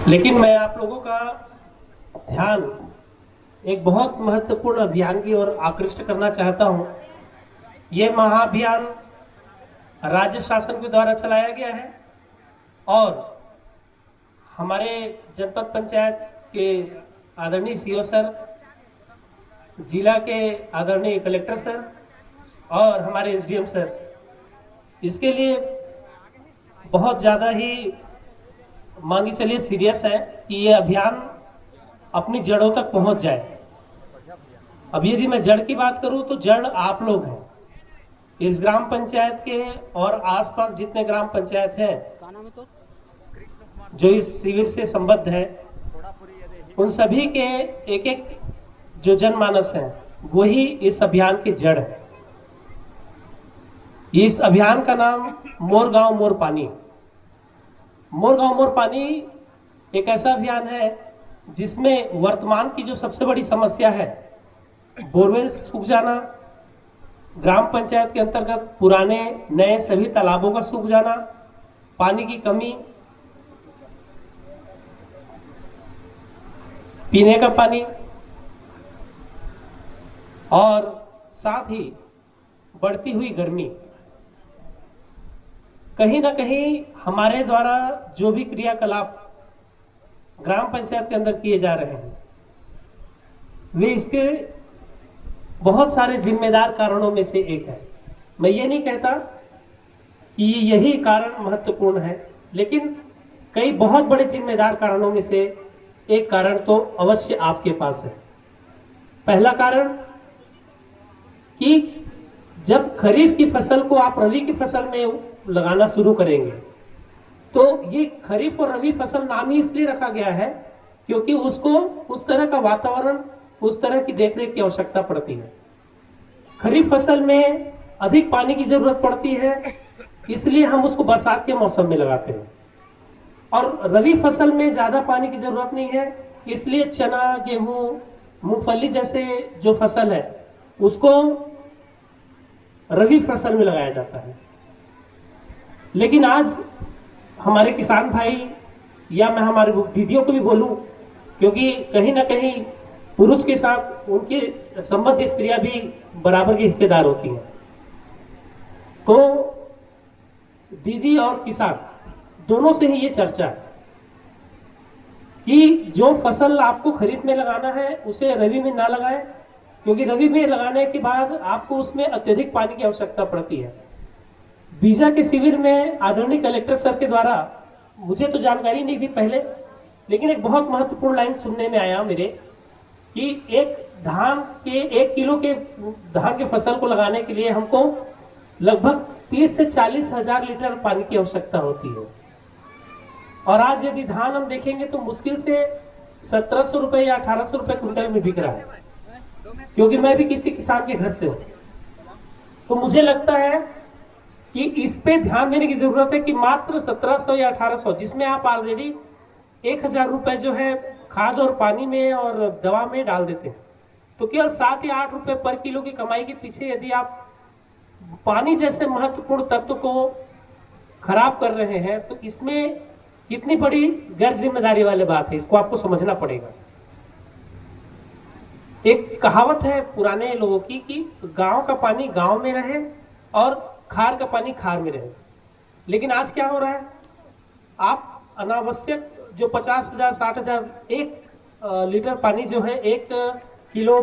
लेकिन मैं आप लोगों का ध्यान एक बहुत महत्वपूर्ण अभियान की ओर आकृष्ट करना चाहता हूं। यह महाअभियान राज्य शासन के द्वारा चलाया गया है और हमारे जनपद पंचायत के आदरणीय सीओ सर, जिला के आदरणीय कलेक्टर सर और हमारे एसडीएम सर इसके लिए बहुत ज़्यादा ही मांगी चलिए सीरियस है कि ये अभियान अपनी जड़ों तक पहुंच जाए। अब यदि मैं जड़ की बात करूं तो जड़ आप लोग हैं। इस ग्राम पंचायत के और आसपास जितने ग्राम पंचायत हैं जो इस शिविर से संबद्ध है, उन सभी के एक एक जो जनमानस हैं वही इस अभियान की जड़ है। इस अभियान का नाम मोर गांव मोर पानी। मोर गांव मोर पानी एक ऐसा अभियान है जिसमें वर्तमान की जो सबसे बड़ी समस्या है, बोरवेल सूख जाना, ग्राम पंचायत के अंतर्गत पुराने नए सभी तालाबों का सूख जाना, पानी की कमी, पीने का पानी और साथ ही बढ़ती हुई गर्मी। कहीं ना कहीं हमारे द्वारा जो भी क्रियाकलाप ग्राम पंचायत के अंदर किए जा रहे हैं वे इसके बहुत सारे जिम्मेदार कारणों में से एक है। मैं ये नहीं कहता कि यही कारण महत्वपूर्ण है, लेकिन कई बहुत बड़े जिम्मेदार कारणों में से एक कारण तो अवश्य आपके पास है। पहला कारण कि जब खरीफ की फसल को आप रबी की फसल में लगाना शुरू करेंगे तो ये खरीफ और रबी फसल नाम ही इसलिए रखा गया है क्योंकि उसको उस तरह का वातावरण, उस तरह की देखरेख की आवश्यकता पड़ती है। खरीफ फसल में अधिक पानी की जरूरत पड़ती है, इसलिए हम उसको बरसात के मौसम में लगाते हैं, और रबी फसल में ज्यादा पानी की जरूरत नहीं है, इसलिए चना, गेहूं, मूंगफली जैसे जो फसल है उसको रबी फसल में लगाया जाता है। लेकिन आज हमारे किसान भाई, या मैं हमारे दीदियों को भी बोलूं, क्योंकि कहीं ना कहीं पुरुष के साथ उनके संबंधित स्त्रियां भी बराबर की हिस्सेदार होती हैं, तो दीदी और किसान दोनों से ही ये चर्चा है कि जो फसल आपको खरीफ में लगाना है उसे रबी में ना लगाएं, क्योंकि रबी में लगाने के बाद आपको उसमें अत्यधिक पानी की आवश्यकता पड़ती है। बीजा के शिविर में आदरणीय कलेक्टर सर के द्वारा, मुझे तो जानकारी नहीं थी पहले, लेकिन एक बहुत महत्वपूर्ण लाइन सुनने में आया मेरे कि एक धान के 1 किलो के धान के फसल को लगाने के लिए हमको लगभग 30 से 40 हजार लीटर पानी की आवश्यकता होती है। और आज यदि धान हम देखेंगे तो मुश्किल से 1700 रुपये या 1800 रुपये क्विंटल में बिक रहा है, क्योंकि मैं भी किसी किसान के घर से हूं। तो मुझे लगता है कि इस पे ध्यान देने की जरूरत है कि मात्र 1700 या 1800, जिसमें आप ऑलरेडी 1000 रुपये जो है खाद और पानी में और दवा में डाल देते हैं, तो केवल 7 या 8 रुपये पर किलो की कमाई के पीछे यदि आप पानी जैसे महत्वपूर्ण तत्व को खराब कर रहे हैं तो इसमें कितनी बड़ी गैर जिम्मेदारी वाली बात है, इसको आपको समझना पड़ेगा। एक कहावत है पुराने लोगों की कि गांव का पानी गांव में रहे और खार का पानी खार में रहे। लेकिन आज क्या हो रहा है, आप अनावश्यक जो 50,000 60,000 1 लीटर पानी जो है 1 किलो